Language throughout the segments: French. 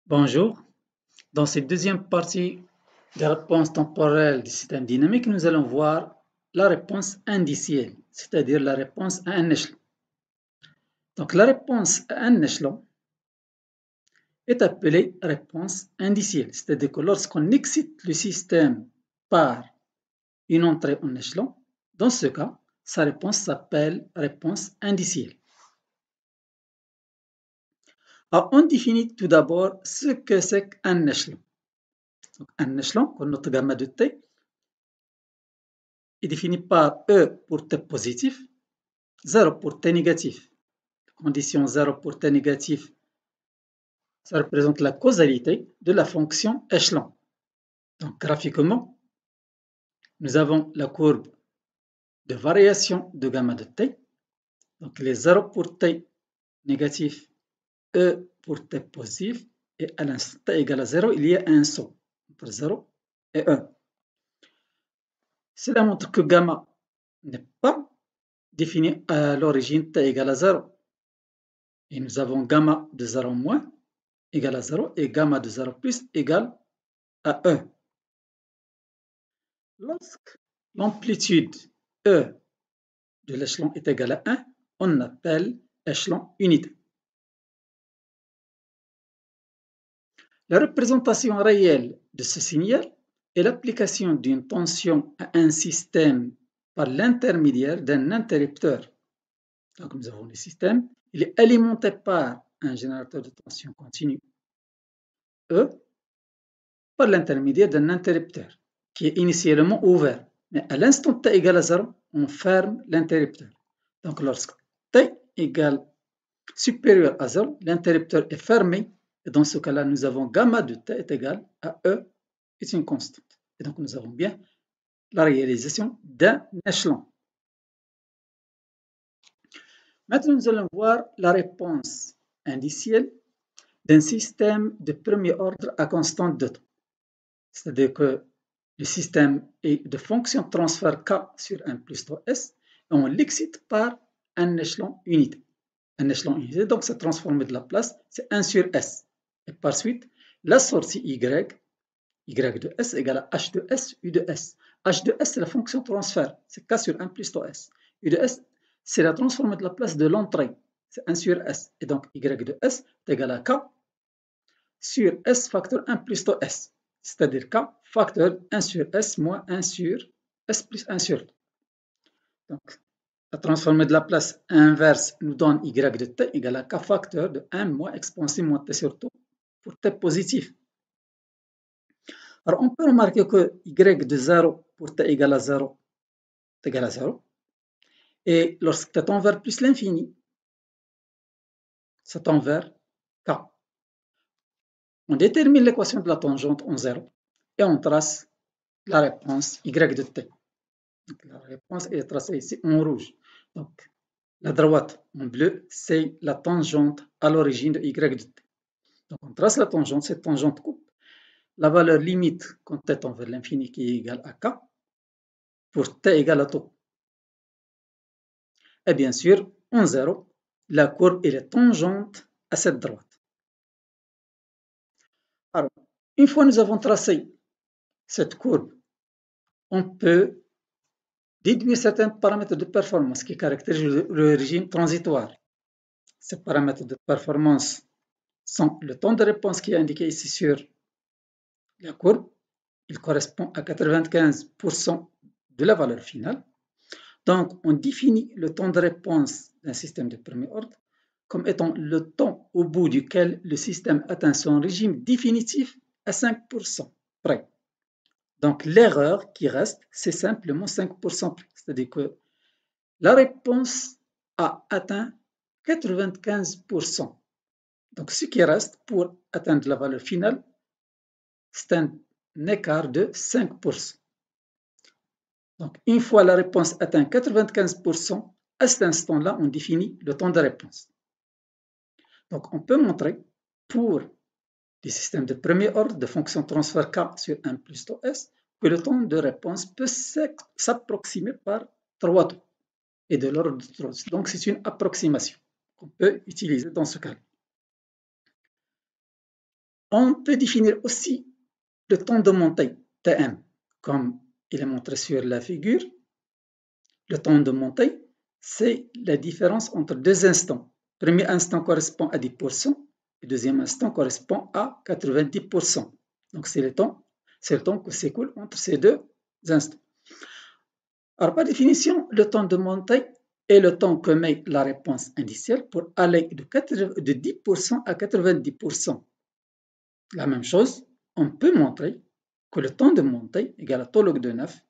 Bonjour. Dans cette deuxième partie des réponses temporelles du système dynamique, nous allons voir la réponse indicielle, c'est-à-dire la réponse à un échelon. Donc la réponse à un échelon est appelée réponse indicielle, c'est-à-dire que lorsqu'on excite le système par une entrée en échelon, dans ce cas, sa réponse s'appelle réponse indicielle. Alors, on définit tout d'abord ce que c'est qu'un échelon. Donc, un échelon, comme notre gamma de T, est défini par E pour T positif, 0 pour T négatif. Condition 0 pour T négatif, ça représente la causalité de la fonction échelon. Donc graphiquement, nous avons la courbe de variation de gamma de T. Donc les 0 pour T négatif, E pour T positif, et à l'instant T égale à 0, il y a un saut entre 0 et 1. Cela montre que gamma n'est pas défini à l'origine T égale à 0. Et nous avons gamma de 0 moins égale à 0 et gamma de 0 plus égale à 1. Lorsque l'amplitude E de l'échelon est égale à 1, on appelle échelon unitaire. La représentation réelle de ce signal est l'application d'une tension à un système par l'intermédiaire d'un interrupteur. Donc nous avons le système, il est alimenté par un générateur de tension continue E par l'intermédiaire d'un interrupteur qui est initialement ouvert. Mais à l'instant t égale à 0, on ferme l'interrupteur. Donc lorsque t égale supérieur à 0, l'interrupteur est fermé. Et dans ce cas-là, nous avons gamma de t est égal à E est une constante. Et donc nous avons bien la réalisation d'un échelon. Maintenant, nous allons voir la réponse indicielle d'un système de premier ordre à constante de temps. C'est-à-dire que le système est de fonction de transfert K sur 1 plus 3S et on l'excite par un échelon unité. Un échelon unité, donc c'est transformé de la place, c'est 1 sur S. Et par suite, la sortie Y de S égale à H de S, U de S. H de S, c'est la fonction de transfert, c'est K sur 1 plus 3S. U de S, c'est la transformée de la place de l'entrée, c'est 1 sur S. Et donc Y de S est égal à K sur S facteur 1 plus 3S. C'est-à-dire K facteur 1 sur S moins 1 sur S plus 1 sur 2. Donc, la transformée de la place inverse nous donne Y de T égale à K facteur de 1 moins expansif moins T sur 2 pour T positif. Alors, on peut remarquer que Y de 0 pour T égale à 0 est égal à 0. Et lorsque T tend vers plus l'infini, ça tend vers K. On détermine l'équation de la tangente en 0 et on trace la réponse Y de T. Donc, la réponse est tracée ici en rouge. Donc, la droite en bleu, c'est la tangente à l'origine de Y de T. Donc, on trace la tangente, cette tangente coupe la valeur limite quand T tend vers l'infini qui est égale à K pour T égale à taux. Et bien sûr, en 0, la courbe est tangente à cette droite. Alors, une fois nous avons tracé cette courbe, on peut déduire certains paramètres de performance qui caractérisent le régime transitoire. Ces paramètres de performance sont le temps de réponse qui est indiqué ici sur la courbe. Il correspond à 95% de la valeur finale. Donc, on définit le temps de réponse d'un système de premier ordre comme étant le temps au bout duquel le système atteint son régime définitif à 5% près. Donc, l'erreur qui reste, c'est simplement 5% près. C'est-à-dire que la réponse a atteint 95%. Donc, ce qui reste pour atteindre la valeur finale, c'est un écart de 5%. Donc, une fois la réponse atteint 95%, à cet instant-là, on définit le temps de réponse. Donc, on peut montrer pour des systèmes de premier ordre de fonction de transfert K sur 1 plus taux S que le temps de réponse peut s'approximer par 3 taux et de l'ordre de 3. Donc, c'est une approximation qu'on peut utiliser dans ce cas. On peut définir aussi le temps de montée, Tm, comme il est montré sur la figure. Le temps de montée, c'est la différence entre deux instants. Le premier instant correspond à 10%, le deuxième instant correspond à 90%. Donc c'est le temps qui s'écoule entre ces deux instants. Alors par définition, le temps de montée est le temps que met la réponse initiale pour aller de 10% à 90%. La même chose, on peut montrer que le temps de montée égale à taux log de 9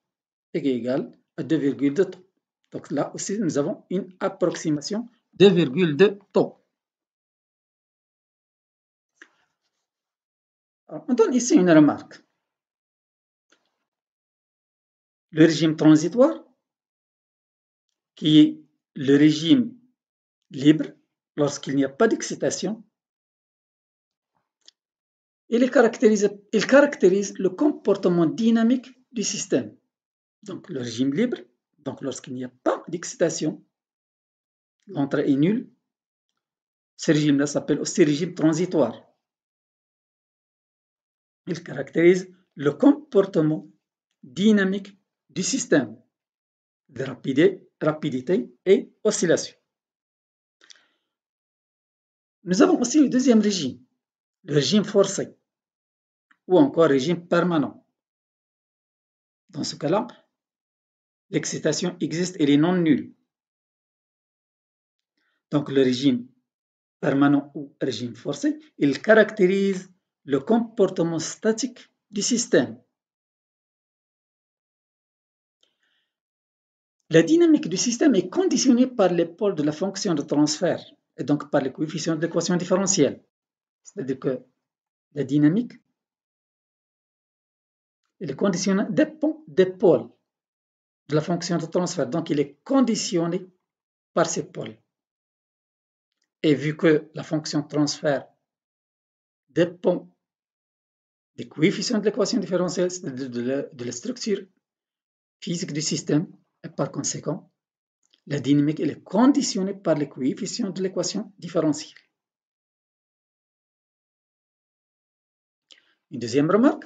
égale à 2,2 taux. Donc là aussi, nous avons une approximation 2,2 taux. Alors, on donne ici une remarque. Le régime transitoire, qui est le régime libre lorsqu'il n'y a pas d'excitation, il caractérise le comportement dynamique du système. Donc le régime libre, donc lorsqu'il n'y a pas d'excitation, l'entrée est nulle. Ce régime-là s'appelle aussi régime transitoire. Il caractérise le comportement dynamique du système de rapidité et oscillation. Nous avons aussi le deuxième régime, le régime forcé, ou encore régime permanent. Dans ce cas-là, l'excitation existe, elle est non nulle. Donc le régime permanent ou régime forcé, il caractérise le comportement statique du système. La dynamique du système est conditionnée par les pôles de la fonction de transfert et donc par les coefficients de l'équation différentielle. C'est-à-dire que la dynamique dépend des pôles de la fonction de transfert. Donc, il est conditionné par ces pôles. Et vu que la fonction de transfert dépend des coefficients de l'équation différentielle, c'est-à-dire de la structure physique du système, et par conséquent, la dynamique elle est conditionnée par les coefficients de l'équation différentielle. Une deuxième remarque,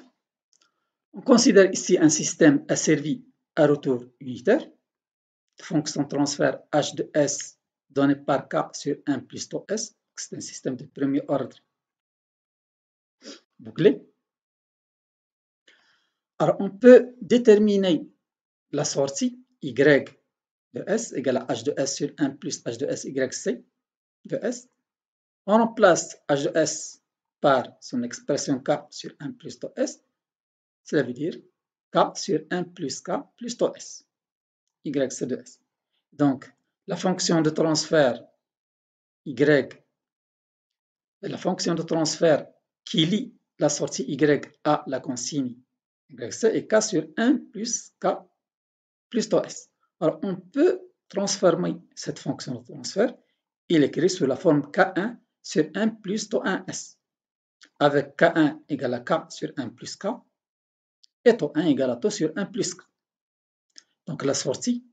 on considère ici un système asservi à retour unitaire, de fonction de transfert h de s donné par k sur 1 plus tau s. C'est un système de premier ordre bouclé. Alors, on peut déterminer la sortie y de s égale à h de s sur 1 plus h de s yc de s. On remplace h de s par son expression k sur 1 plus tau s. Cela veut dire k sur 1 plus k plus tau s, yc de s. Donc, la fonction de transfert y, la fonction de transfert qui lie la sortie y à la consigne yc est k sur 1 plus k plus tau s. Alors, on peut transformer cette fonction de transfert et l'écrire sous la forme k1 sur 1 plus tau 1s, avec k1 égale à k sur 1 plus k et tau 1 égale à tau sur 1 plus k. Donc, la sortie,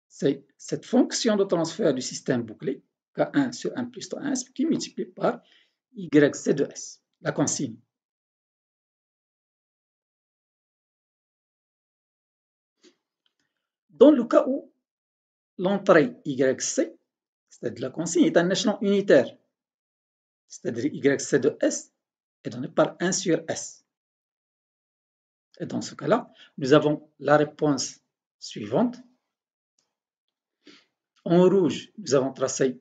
c'est cette fonction de transfert du système bouclé, k1 sur 1 plus tau 1s, qui multiplie par yc de s, la consigne. Dans le cas où l'entrée yc, c'est-à-dire la consigne, est un échelon unitaire, c'est-à-dire yc de s est donné par 1 sur s. Et dans ce cas-là, nous avons la réponse suivante. En rouge, nous avons tracé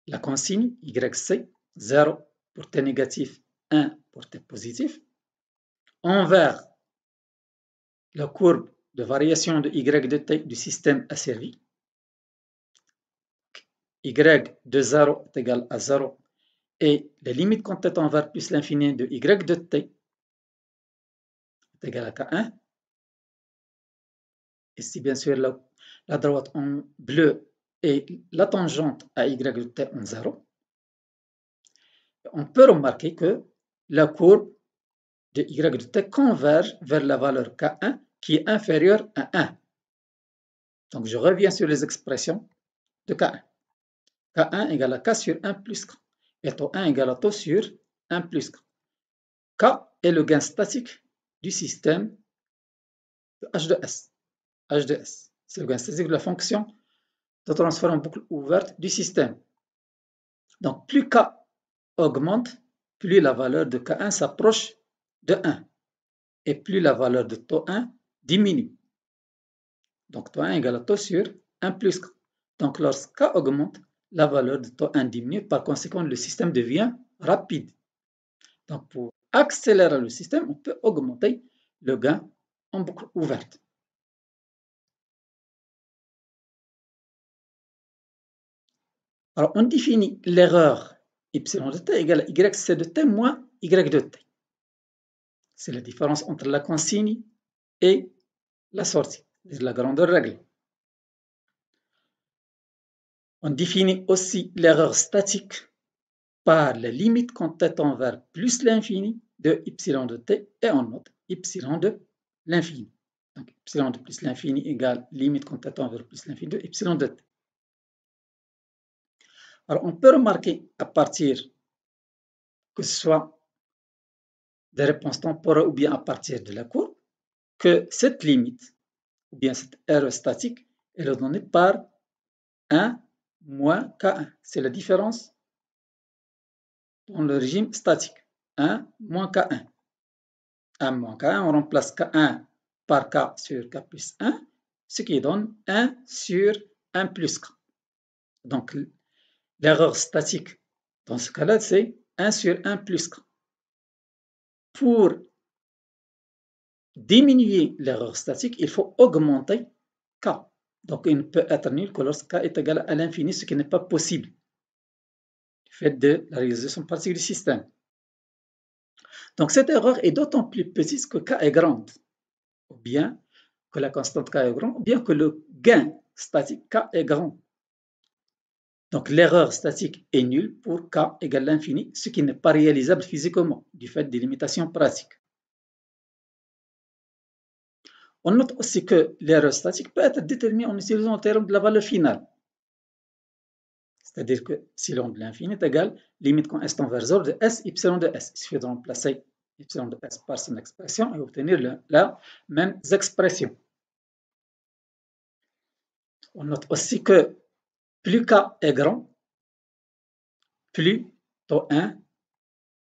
la consigne yc, 0 pour t négatif, 1 pour t positif. En vert, la courbe de variation de y de t du système asservi. Y de 0 est égal à 0 et la limite quand t en vert plus l'infini de y de t est égal à k1. Ici, bien sûr, la droite en bleu et la tangente à y de t en 0. On peut remarquer que la courbe de y de t converge vers la valeur k1 qui est inférieure à 1. Donc, je reviens sur les expressions de k1. k1 égale à k sur 1 plus k. Et tau 1 égale à tau sur 1 plus k. K est le gain statique du système de H de S. H de S, c'est le gain statique de la fonction de transfert en boucle ouverte du système. Donc, plus K augmente, plus la valeur de K1 s'approche de 1 et plus la valeur de taux 1 diminue. Donc, taux 1 égale à taux sur 1 plus K. Donc, lorsque K augmente, la valeur de taux 1 diminue. Par conséquent, le système devient rapide. Donc, pour accélérer le système, on peut augmenter le gain en boucle ouverte. Alors, on définit l'erreur y de t égale à yc de t moins y de t. C'est la différence entre la consigne et la sortie, la grandeur réglée. On définit aussi l'erreur statique par la limite quand t tend vers plus l'infini de y de t et on note y de l'infini. Donc, y de plus l'infini égale limite quand t tend vers plus l'infini de y de t. Alors, on peut remarquer à partir que ce soit des réponses temporaires ou bien à partir de la courbe, que cette limite, ou bien cette erreur statique, elle est donnée par 1 moins K1. C'est la différence dans le régime statique. 1 moins K1. 1 moins K1, on remplace K1 par K sur K plus 1, ce qui donne 1 sur 1 plus K. Donc, l'erreur statique, dans ce cas-là, c'est 1 sur 1 plus K. Pour diminuer l'erreur statique, il faut augmenter K. Donc, il ne peut être nul que lorsque K est égal à l'infini, ce qui n'est pas possible du fait de la réalisation pratique du système. Donc, cette erreur est d'autant plus petite que K est grande, ou bien que la constante K est grande, ou bien que le gain statique K est grand. Donc, l'erreur statique est nulle pour K égale l'infini, ce qui n'est pas réalisable physiquement du fait des limitations pratiques. On note aussi que l'erreur statique peut être déterminée en utilisant le théorème de la valeur finale. C'est-à-dire que epsilon de l'infini est égal limite quand S tend vers 0 de S, epsilon de S. Il suffit de remplacer epsilon de S par son expression et obtenir la même expression. On note aussi que plus K est grand, plus taux 1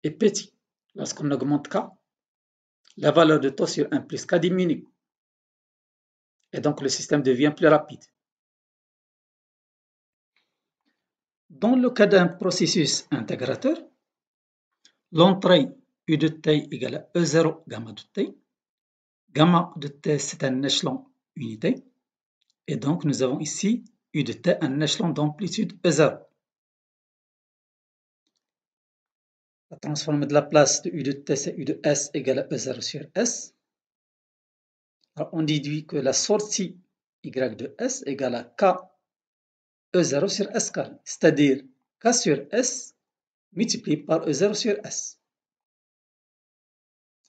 est petit. Lorsqu'on augmente K, la valeur de taux sur 1 plus K diminue. Et donc le système devient plus rapide. Dans le cas d'un processus intégrateur, l'entrée U de t égale à E0 gamma de t. Gamma de t, c'est un échelon unité. Et donc, nous avons ici U de t, un échelon d'amplitude E0. La transformée de la place de U de t, c'est U de S égale à E0 sur S. Alors, on déduit que la sortie Y de S égale à K E0 sur S carré, c'est-à-dire K sur S multiplié par E0 sur S.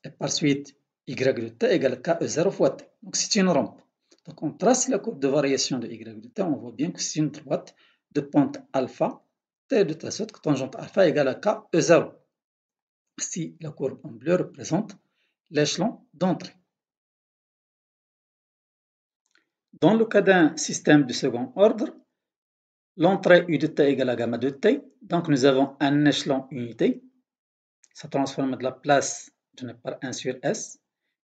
Et par suite, Y de t égale K E0 fois t. Donc, c'est une rampe. Donc, on trace la courbe de variation de Y de t. On voit bien que c'est une droite de pente alpha, t de telle sorte que tangente alpha égale à K E0. Si la courbe en bleu représente l'échelon d'entrée. Dans le cas d'un système de second ordre, l'entrée U de t égale à gamma de t. Donc, nous avons un échelon unité. Ça transforme de la place donnée par 1 sur S.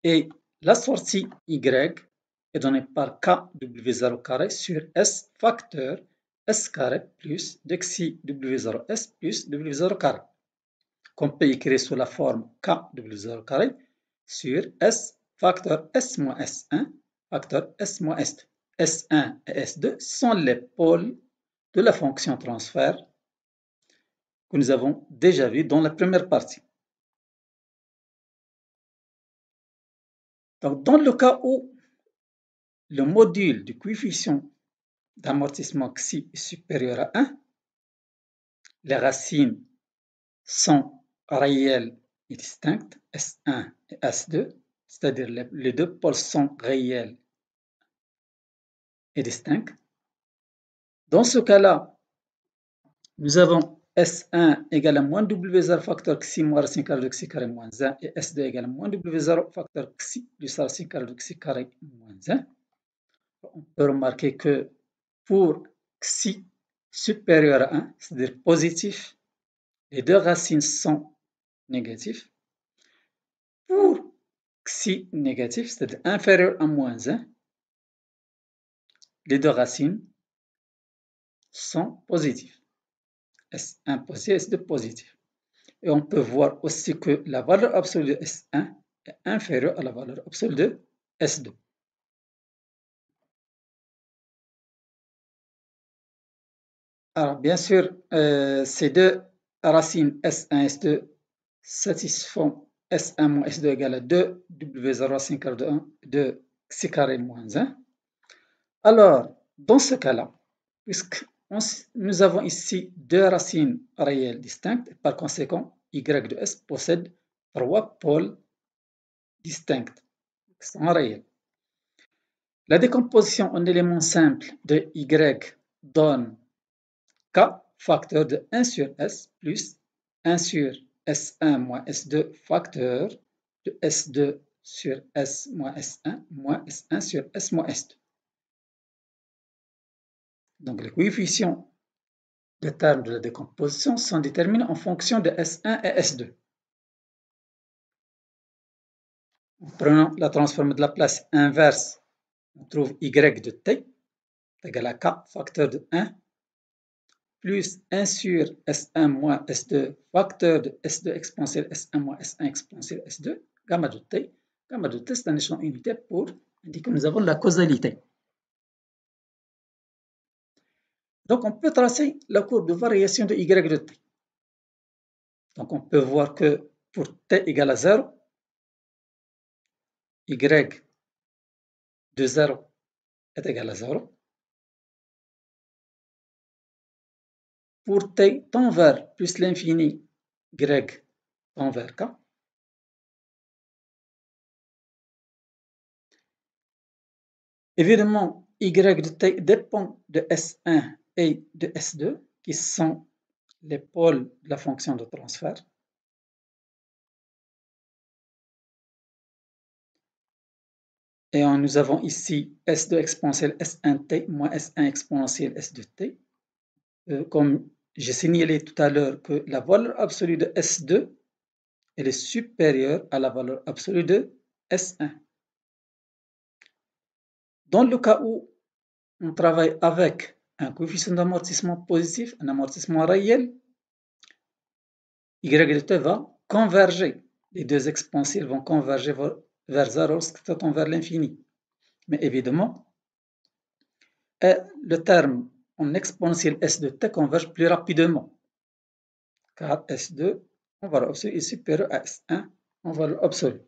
Et la sortie Y est donnée par KW0 carré sur S facteur S carré plus dexi W0S plus W0 carré, qu'on peut écrire sous la forme KW0 carré sur S facteur S moins S1 facteur S moins S2. S1 et S2 sont les pôles de la fonction transfert que nous avons déjà vu dans la première partie. Donc, dans le cas où le module du coefficient d'amortissement xi est supérieur à 1, les racines sont réelles et distinctes, S1 et S2, c'est-à-dire les deux pôles sont réels et distincts. Dans ce cas-là, nous avons S1 égale à moins W0 facteur xi moins racine carrée de xi carré moins 1 et S2 égale à moins W0 facteur xi plus racine carrée de xi carré moins 1. On peut remarquer que pour xi supérieur à 1, c'est-à-dire positif, les deux racines sont négatives. Pour xi négatif, c'est-à-dire inférieur à moins 1, les deux racines sont positives. S1 positif, S2 positif. Et on peut voir aussi que la valeur absolue de S1 est inférieure à la valeur absolue de S2. Alors, bien sûr, ces deux racines S1 et S2 satisfont S1 moins S2 égale à 2 W0 racine carrée de 1 de xi carré moins 1. Alors, dans ce cas-là, puisque nous avons ici deux racines réelles distinctes, par conséquent, y de S possède trois pôles distincts, qui sont réels. La décomposition en éléments simples de y donne k facteur de 1 sur S plus 1 sur S1 moins S2 facteur de S2 sur S moins S1 moins S1 sur S moins S2. Donc les coefficients des termes de la décomposition sont déterminés en fonction de S1 et S2. En prenant la transforme de la place inverse, on trouve y de t égale à k facteur de 1 plus 1 sur S1 moins S2 facteur de S2 exponentielle S1 moins S1 exponentielle S2, gamma de t. Gamma de t, c'est un échelon unitaire pour indiquer que nous avons la causalité. Donc, on peut tracer la courbe de variation de y de t. Donc, on peut voir que pour t égale à 0, y de 0 est égal à 0. Pour t tend vers plus l'infini, y tend vers k. Évidemment, y de t dépend de S1 et de S2, qui sont les pôles de la fonction de transfert. Et nous avons ici S2 exponentielle S1t moins S1 exponentielle S2t. Comme j'ai signalé tout à l'heure que la valeur absolue de S2 elle est supérieure à la valeur absolue de S1. Dans le cas où on travaille avec un coefficient d'amortissement positif, un amortissement réel, y de t va converger. Les deux exponentielles vont converger vers 0 lorsque tend vers l'infini. Mais évidemment, le terme en exponentielle S de t converge plus rapidement, car S2 en valeur absolue est supérieur à S1 en valeur absolue.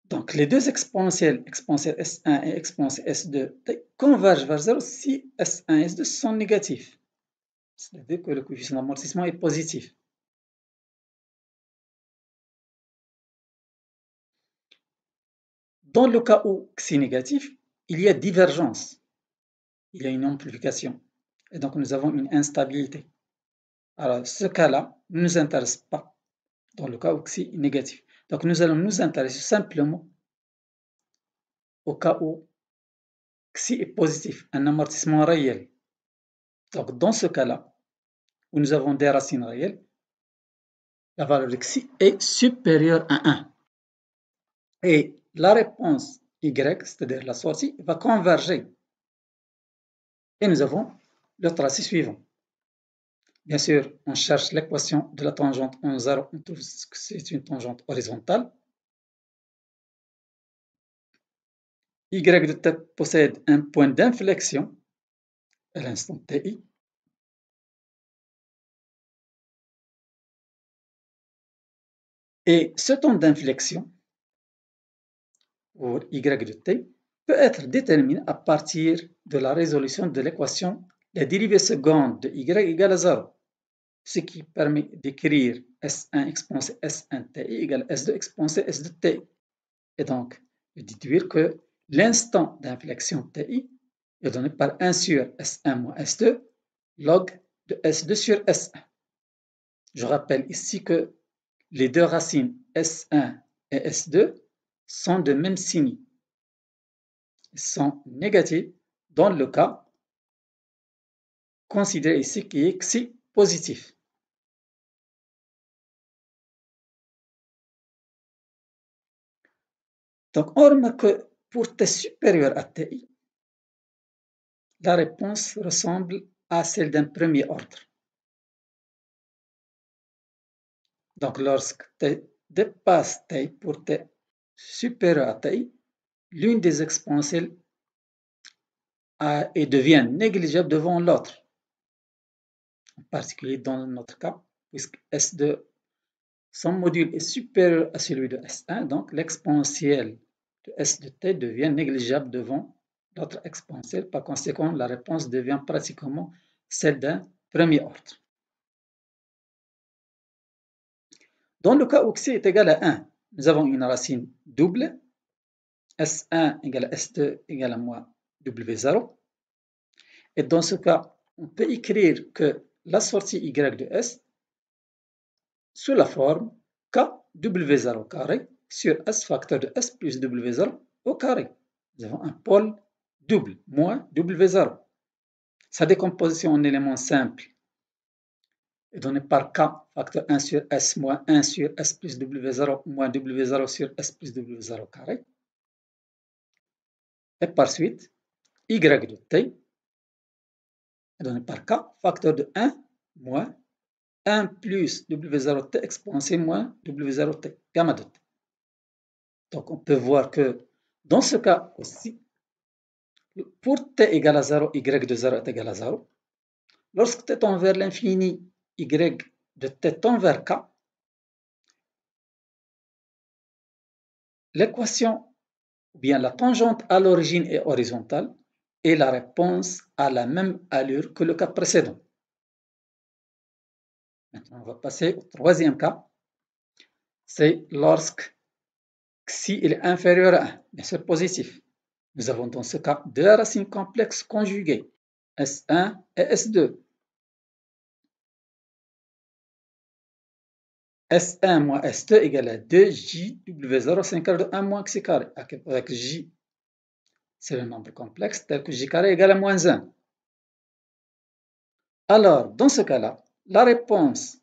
Donc, les deux exponentielles, exponentielle S1 et exponentielle S2, convergent vers 0 si S1 et S2 sont négatifs. C'est-à-dire que le coefficient d'amortissement est positif. Dans le cas où xi est négatif, il y a divergence. Il y a une amplification. Et donc, nous avons une instabilité. Alors, ce cas-là ne nous intéresse pas dans le cas où xi est négatif. Donc, nous allons nous intéresser simplement au cas où xi est positif, un amortissement réel. Donc, dans ce cas-là, où nous avons des racines réelles, la valeur de xi est supérieure à 1. Et la réponse y, c'est-à-dire la sortie, va converger. Et nous avons le tracé suivant. Bien sûr, on cherche l'équation de la tangente en 0, on trouve que c'est une tangente horizontale. Y de t possède un point d'inflexion à l'instant ti. Et ce temps d'inflexion, pour y de t, peut être déterminé à partir de la résolution de l'équation la dérivée seconde de y égale à 0, ce qui permet d'écrire S1 exponentielle S1t égale S2 exponentielle S2t. Et donc, de déduire que l'instant d'inflexion ti est donné par 1 sur S1 moins S2 log de S2 sur S1. Je rappelle ici que les deux racines S1 et S2 sont de même signe. Ils sont négatifs dans le cas considéré ici qui est xi positif. Donc, on remarque que pour t supérieur à ti, la réponse ressemble à celle d'un premier ordre. Donc, lorsque t dépasse t pour t supérieur à ti, l'une des exponentielles et devient négligeable devant l'autre. En particulier dans notre cas, puisque S2, son module est supérieur à celui de S1, donc l'exponentielle de S de t devient négligeable devant l'autre exponentielle. Par conséquent, la réponse devient pratiquement celle d'un premier ordre. Dans le cas où x est égal à 1, nous avons une racine double, S1 égale à S2 égale à moins W0. Et dans ce cas, on peut écrire que la sortie y de S sous la forme k W0 carré sur S facteur de S plus W0 au carré. Nous avons un pôle double, moins W0. Sa décomposition en éléments simples est donnée par k facteur 1 sur S moins 1 sur S plus W0 moins W0 sur S plus W0 carré. Et par suite, y de t est donné par k facteur de 1 moins 1 plus W0t exponentielle moins W0t, gamma de t. Donc on peut voir que dans ce cas aussi, pour t égale à 0, y de 0 est égal à 0. Lorsque t tend vers l'infini, y de t tend vers k, l'équation ou bien la tangente à l'origine est horizontale et la réponse a la même allure que le cas précédent. Maintenant, on va passer au troisième cas. C'est lorsque xi est inférieur à 1, mais c'est positif. Nous avons dans ce cas deux racines complexes conjuguées, S1 et S2. S1 moins S2 égale à 2J W0 5 carré de 1 moins xi carré. Avec J, c'est le nombre complexe, tel que J carré égale à moins 1. Alors, dans ce cas-là, la réponse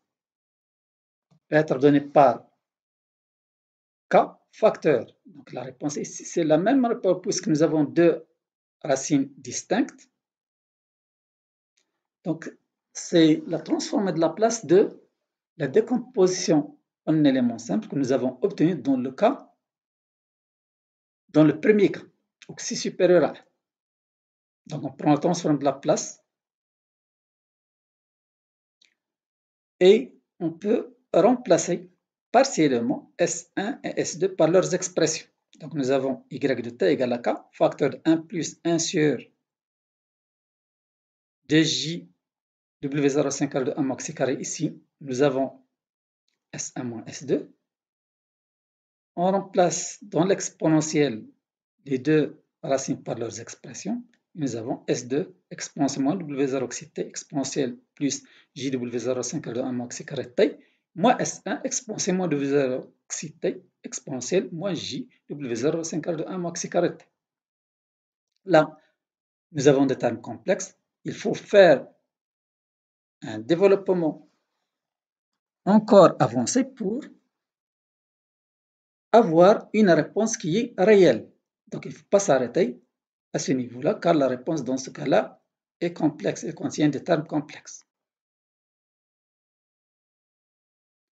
peut être donnée par K facteur. Donc la réponse ici, c'est la même réponse puisque nous avons deux racines distinctes. Donc, c'est la transformée de la place de la décomposition en éléments simples que nous avons obtenu dans le premier cas, où xi supérieur à 1. Donc, on prend la transformée de la place et on peut remplacer partiellement S1 et S2 par leurs expressions. Donc, nous avons y de t égale à k, facteur de 1 plus 1 sur 2j W0 5 carré de 1 moins xi carré. Ici, nous avons S1 moins S2. On remplace dans l'exponentielle les deux racines par leurs expressions. Nous avons S2 exponentielle moins W0 xi t exponentielle plus JW0 5 carré de 1 moins xi carré t moins S1 exponentielle moins W0 xi t exponentielle moins JW0 5 carré de 1 moins xi carré t. Là, nous avons des termes complexes. Il faut faire un développement encore avancé pour avoir une réponse qui est réelle. Donc, il ne faut pas s'arrêter à ce niveau-là, car la réponse dans ce cas-là est complexe, elle contient des termes complexes.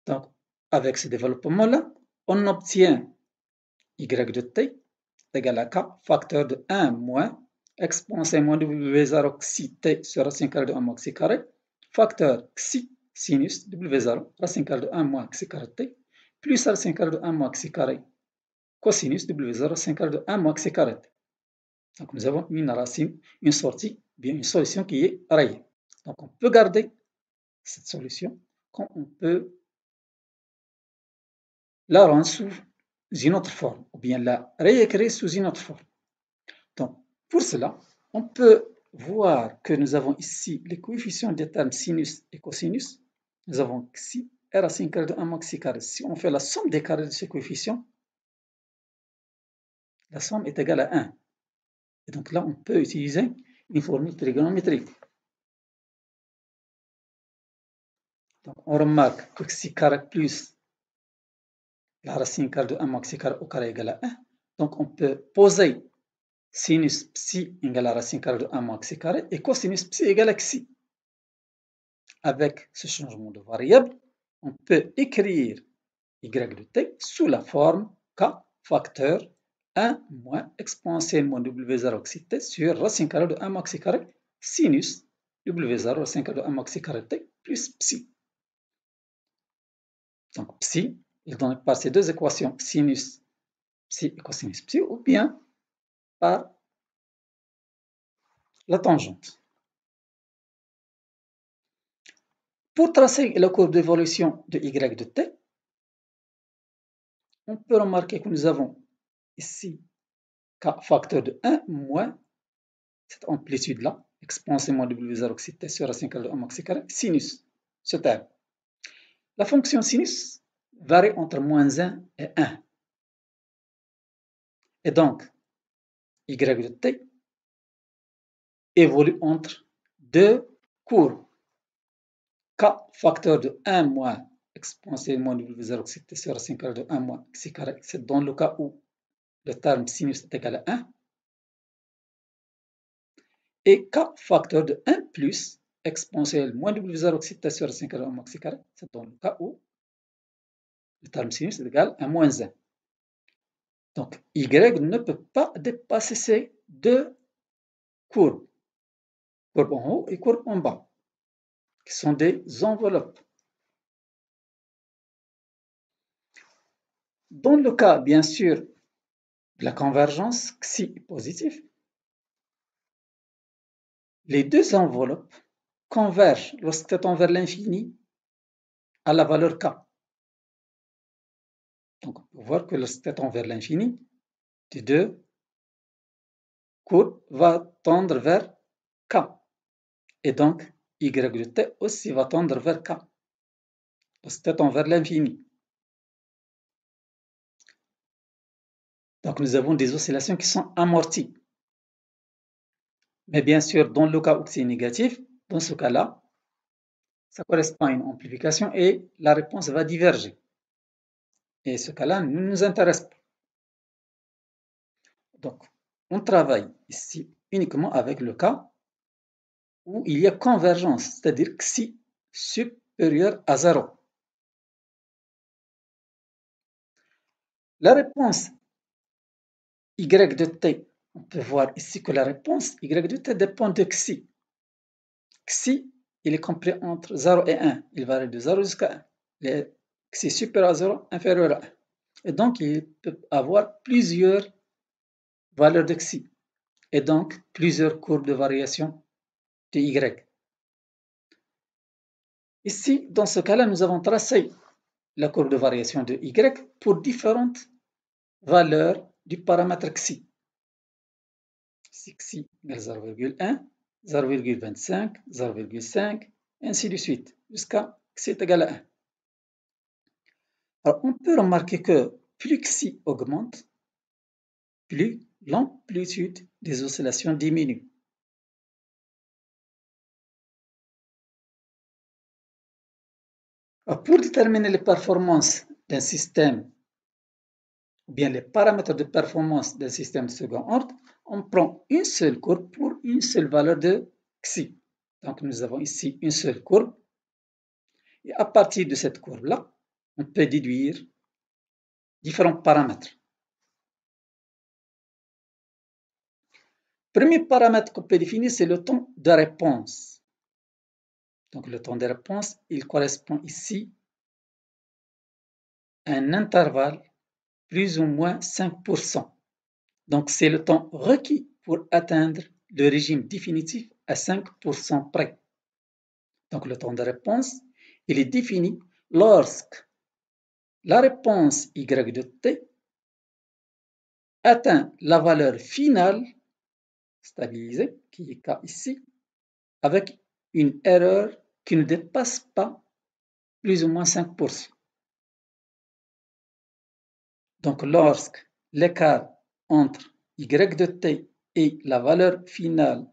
Donc, avec ce développement-là, on obtient y de t égale à k, facteur de 1 moins exponentielle moins W0 xi t sur racine carrée de 1 moins xi carré, facteur xi sinus W0 racine carrée de 1 moins xi carré t, plus racine carrée de 1 moins xi carré cosinus W0 5 carré de 1 moins xi carré t. Donc nous avons une racine, une sortie, bien une solution qui est réelle. Donc on peut garder cette solution quand on peut la rendre sous une autre forme, ou bien la réécrire sous une autre forme. Donc pour cela, on peut voir que nous avons ici les coefficients des termes sinus et cosinus. Nous avons xi et racine carrée de 1 moins xi carré. Si on fait la somme des carrés de ces coefficients, la somme est égale à 1. Et donc là, on peut utiliser une formule trigonométrique. Donc on remarque que xi carré plus la racine carrée de 1 moins xi carré au carré égale à 1. Donc on peut poser sinus psi égale à racine carrée de 1 moins xi carré et cosinus psi égale à xi. Avec ce changement de variable, on peut écrire y de t sous la forme k facteur 1 moins exponentielle moins w0 xi t sur racine carrée de 1 moins xi carré sinus w0 racine carrée de 1 moins xi carré t plus psi. Donc psi est donné par ces deux équations, sinus psi et cosinus psi, ou bien par la tangente. Pour tracer la courbe d'évolution de y de t, on peut remarquer que nous avons ici k facteur de 1 moins cette amplitude-là, exponentielle moins w0 xi t sur racine carrée de 1 moins xi carré, sinus, ce terme. La fonction sinus varie entre moins 1 et 1. Et donc, y de t évolue entre deux courbes. K facteur de 1 moins exponentielle moins w0 xi t sur racine carrée de 1 moins xi carré, c'est dans le cas où le terme sinus est égal à 1. Et k facteur de 1 plus exponentielle moins w0 xi t sur racine carrée de 1 moins xi carré, c'est dans le cas où le terme sinus est égal à moins 1. Donc, y ne peut pas dépasser ces deux courbes, courbe en haut et courbe en bas, qui sont des enveloppes. Dans le cas, bien sûr, de la convergence xi est positif, les deux enveloppes convergent lorsqu'elles tendent vers l'infini à la valeur k. Donc, on peut voir que lorsqu'elles tendent vers l'infini, les deux courbes vont tendre vers k. Et donc, y de t aussi va tendre vers k, lorsqu'elles tendent vers l'infini. Donc, nous avons des oscillations qui sont amorties. Mais bien sûr, dans le cas où c'est négatif, dans ce cas-là, ça correspond à une amplification et la réponse va diverger. Et ce cas-là ne nous intéresse pas. Donc, on travaille ici uniquement avec le cas où il y a convergence, c'est-à-dire xi supérieur à 0. La réponse y de t, on peut voir ici que la réponse y de t dépend de xi. Xi, il est compris entre 0 et 1. Il varie de 0 jusqu'à 1. Xi supérieur à 0, inférieur à 1. Et donc, il peut avoir plusieurs valeurs de xi. Et donc, plusieurs courbes de variation de y. Ici, dans ce cas-là, nous avons tracé la courbe de variation de y pour différentes valeurs du paramètre xi. Ici, xi égale 0,1, 0,25, 0,5, ainsi de suite, jusqu'à xi est égal à 1. Alors, on peut remarquer que plus xi augmente, plus l'amplitude des oscillations diminue. Alors, pour déterminer les performances d'un système, ou bien les paramètres de performance d'un système de second ordre, on prend une seule courbe pour une seule valeur de xi. Donc, nous avons ici une seule courbe. Et à partir de cette courbe-là, on peut déduire différents paramètres. Premier paramètre qu'on peut définir, c'est le temps de réponse. Donc, le temps de réponse, il correspond ici à un intervalle plus ou moins 5%. Donc, c'est le temps requis pour atteindre le régime définitif à 5% près. Donc, le temps de réponse, il est défini lorsque la réponse y de t atteint la valeur finale stabilisé, qui est K ici, avec une erreur qui ne dépasse pas plus ou moins 5%. Donc, lorsque l'écart entre y de t et la valeur finale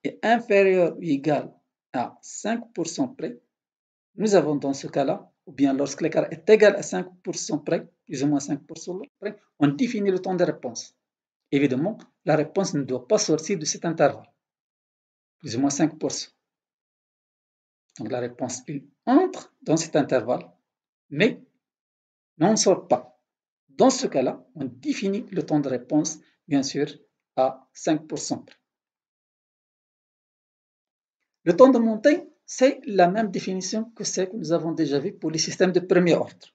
est inférieur ou égal à 5% près, nous avons dans ce cas-là, ou bien lorsque l'écart est égal à 5% près, plus ou moins 5% près, on définit le temps de réponse. Évidemment, la réponse ne doit pas sortir de cet intervalle, plus ou moins 5%. Donc la réponse entre dans cet intervalle, mais n'en sort pas. Dans ce cas-là, on définit le temps de réponse, bien sûr, à 5% près. Le temps de montée, c'est la même définition que celle que nous avons déjà vue pour les systèmes de premier ordre.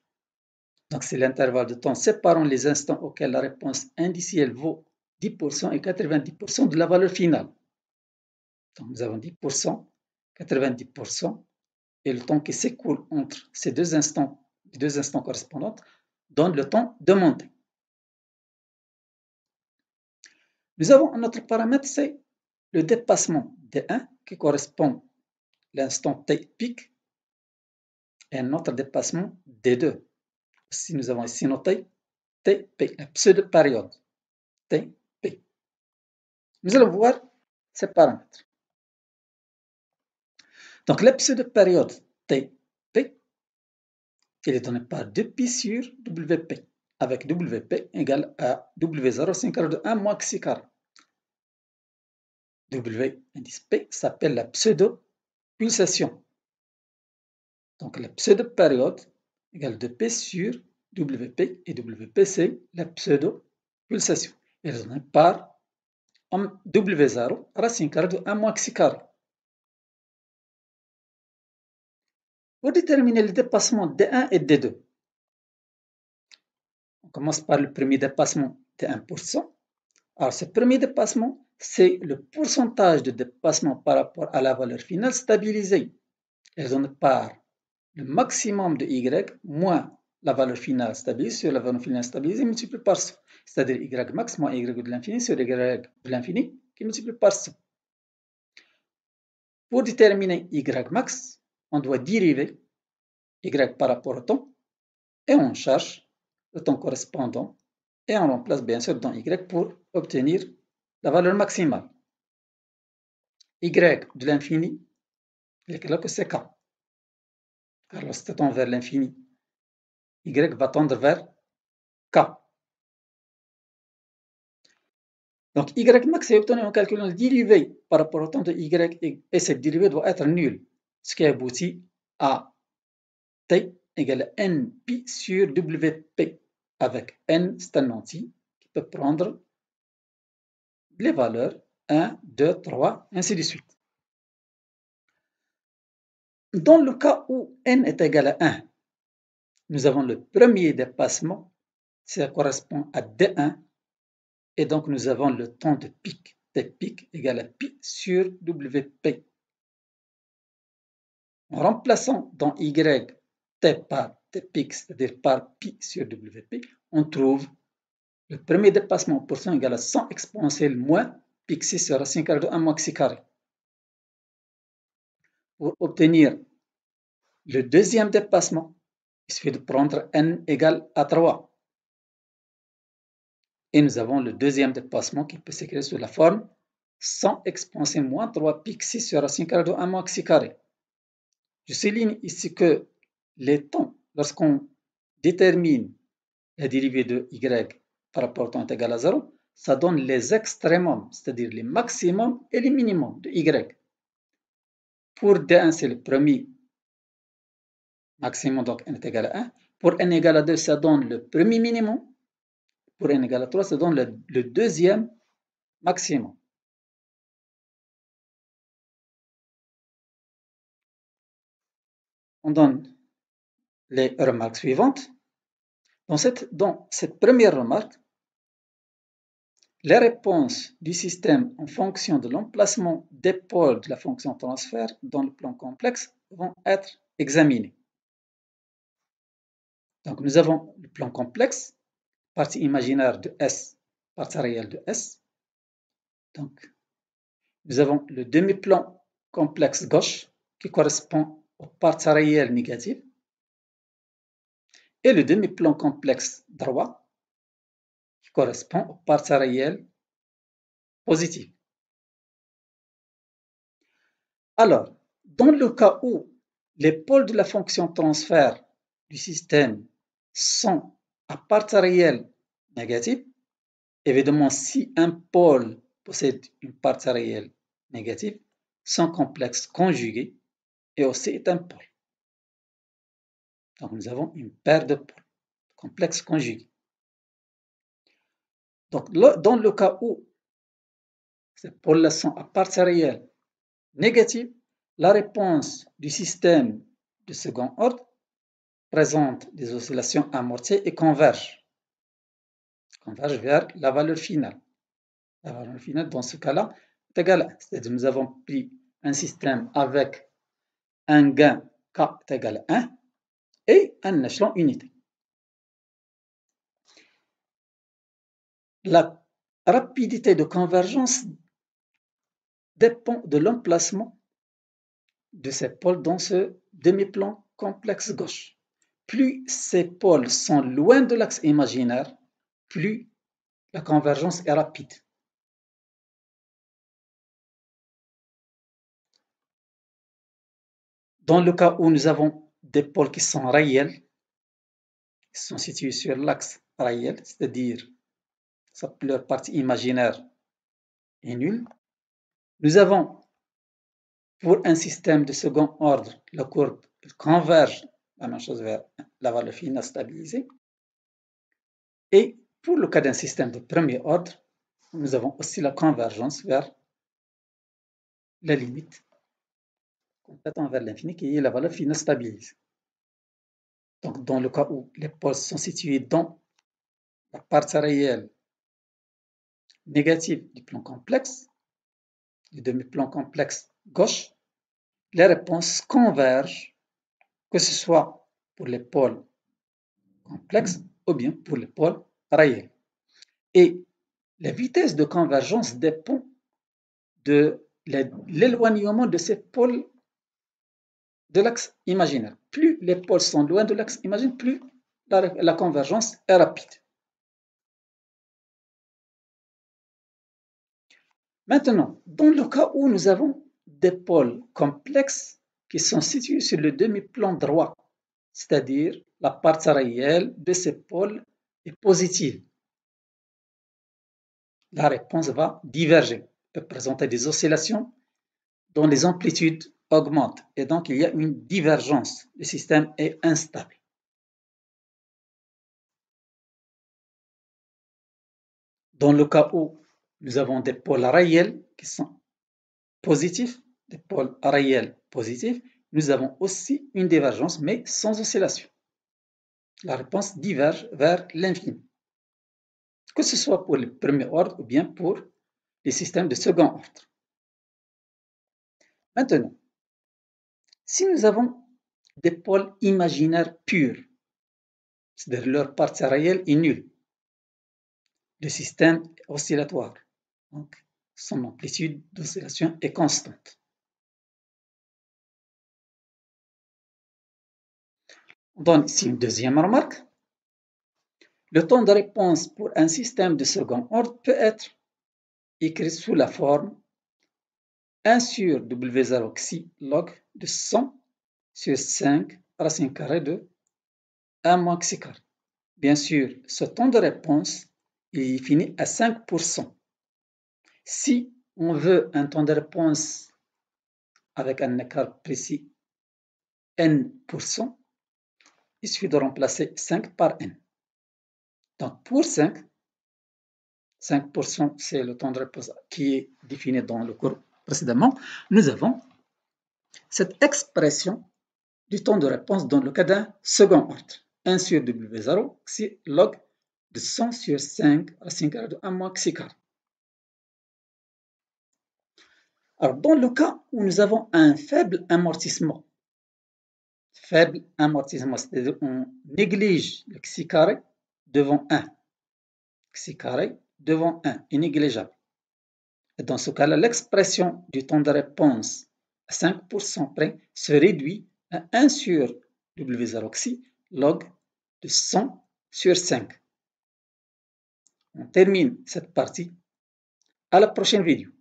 Donc, c'est l'intervalle de temps séparant les instants auxquels la réponse indicielle vaut 10% et 90% de la valeur finale. Donc, nous avons 10%, 90%, et le temps qui s'écoule entre ces deux instants, les deux instants correspondants, donne le temps de montée. Nous avons un autre paramètre, c'est le dépassement D1 qui correspond à l'instant T pic et un autre dépassement D2. Si nous avons ici noté TP, la pseudo-période TP. Nous allons voir ces paramètres. Donc la pseudo-période TP, elle est donnée par 2pi sur WP, avec WP égale à W0 sin carré de 1 moins xi carré. W indice P s'appelle la pseudo-pulsation. Donc la pseudo-période égale 2P sur WP, et WP c'est la pseudo-pulsation. Elle est donnée par W0 racine carrée de 1 moins xi carré. Pour déterminer le dépassement D1 et D2, on commence par le premier dépassement de 1%. Alors ce premier dépassement, c'est le pourcentage de dépassement par rapport à la valeur finale stabilisée. Elle donne par le maximum de Y moins la valeur finale stabilisée sur la valeur finale stabilisée multiplié par ça. C'est-à-dire Y max moins Y de l'infini sur Y de l'infini qui multiplie par ça. Pour déterminer Y max, on doit dériver Y par rapport au temps et on cherche le temps correspondant et on remplace bien sûr dans Y pour obtenir la valeur maximale. Y de l'infini, il est là que c'est K. Car lorsque tend vers l'infini, Y va tendre vers K. Donc Y max est obtenu en calculant le dérivé par rapport au temps de Y et cette dérivée doit être nulle, ce qui aboutit à T égale à NP sur WP, avec N c'est un entier qui peut prendre les valeurs 1, 2, 3, ainsi de suite. Dans le cas où N est égal à 1, nous avons le premier dépassement, ça correspond à D1, et donc nous avons le temps de pic, T pic égale à pi sur WP. En remplaçant dans Y T par T pic, c'est-à-dire par pi sur WP, on trouve le premier dépassement en pourcent égal à 100 exponentielle moins pic 6 sur racine carrée de 1 moins xi carré. Pour obtenir le deuxième dépassement, il suffit de prendre n égale à 3. Et nous avons le deuxième dépassement qui peut s'écrire sous la forme 100 exponentielle moins 3 pic 6 sur racine carrée de 1 moins xi carré. Je souligne ici que les temps, lorsqu'on détermine la dérivée de y par rapport au temps est égal à 0, ça donne les extrémums, c'est-à-dire les maximums et les minimums de y. Pour D1, c'est le premier maximum, donc n est égal à 1. Pour n égale à 2, ça donne le premier minimum. Pour n égale à 3, ça donne le deuxième maximum. On donne les remarques suivantes. Dans cette première remarque, les réponses du système en fonction de l'emplacement des pôles de la fonction transfert dans le plan complexe vont être examinées. Donc nous avons le plan complexe, partie imaginaire de S, partie réelle de S. Donc nous avons le demi-plan complexe gauche qui correspond aux parts réelles négatives et le demi-plan complexe droit qui correspond aux parts réelles positives. Alors, dans le cas où les pôles de la fonction transfert du système sont à parts réelles négatives, évidemment, si un pôle possède une part réelle négative, son complexe conjugué est aussi un pôle. Donc, nous avons une paire de pôles, complexe conjugué. Donc, dans le cas où ces pôles-là sont à parts réelles négatives, la réponse du système de second ordre présente des oscillations amorties et converge vers la valeur finale. La valeur finale, dans ce cas-là, est égale à 1. C'est-à-dire nous avons pris un système avec un gain K est égal à 1 et un échelon unité. La rapidité de convergence dépend de l'emplacement de ces pôles dans ce demi-plan complexe gauche. Plus ces pôles sont loin de l'axe imaginaire, plus la convergence est rapide. Dans le cas où nous avons des pôles qui sont réels, qui sont situés sur l'axe réel, c'est-à-dire leur partie imaginaire est nulle, nous avons pour un système de second ordre, la courbe converge la même chose vers la valeur finale stabilisée. Et pour le cas d'un système de premier ordre, nous avons aussi la convergence vers la limite complètement vers l'infini qui est la valeur finale stabilisée. Donc, dans le cas où les pôles sont situés dans la partie réelle négative du plan complexe, du demi-plan complexe gauche, les réponses convergent, que ce soit pour les pôles complexes ou bien pour les pôles réels. Et la vitesse de convergence dépend de l'éloignement de ces pôles de l'axe imaginaire. Plus les pôles sont loin de l'axe imaginaire, plus la convergence est rapide. Maintenant, dans le cas où nous avons des pôles complexes qui sont situés sur le demi-plan droit, c'est-à-dire la part réelle de ces pôles est positive, la réponse va diverger, peut présenter des oscillations dont les amplitudes augmentent et donc il y a une divergence. Le système est instable. Dans le cas où nous avons des pôles réels qui sont positifs, des pôles réels positifs, nous avons aussi une divergence mais sans oscillation. La réponse diverge vers l'infini, que ce soit pour le premier ordre ou bien pour les systèmes de second ordre. Maintenant, si nous avons des pôles imaginaires purs, c'est-à-dire leur partie réelle est nulle, le système oscillatoire, donc son amplitude d'oscillation est constante. On donne ici une deuxième remarque. Le temps de réponse pour un système de second ordre peut être écrit sous la forme 1 sur W0 xi log de 100 sur 5 racine carrée de 1 moins xi carré. Bien sûr, ce temps de réponse est défini à 5%. Si on veut un temps de réponse avec un écart précis n%, il suffit de remplacer 5 par n. Donc pour 5% c'est le temps de réponse qui est défini dans le cours précédemment, nous avons cette expression du temps de réponse dans le cas d'un second ordre. 1 sur W0, xi log de 100 sur 5 racine carrée de 1 moins xi carré. Alors, dans le cas où nous avons un faible amortissement, c'est-à-dire on néglige le xi carré devant 1. Xi carré devant 1 est négligeable. Et dans ce cas-là, l'expression du temps de réponse à 5% près se réduit à 1 sur W0xi log de 100 sur 5. On termine cette partie. À la prochaine vidéo.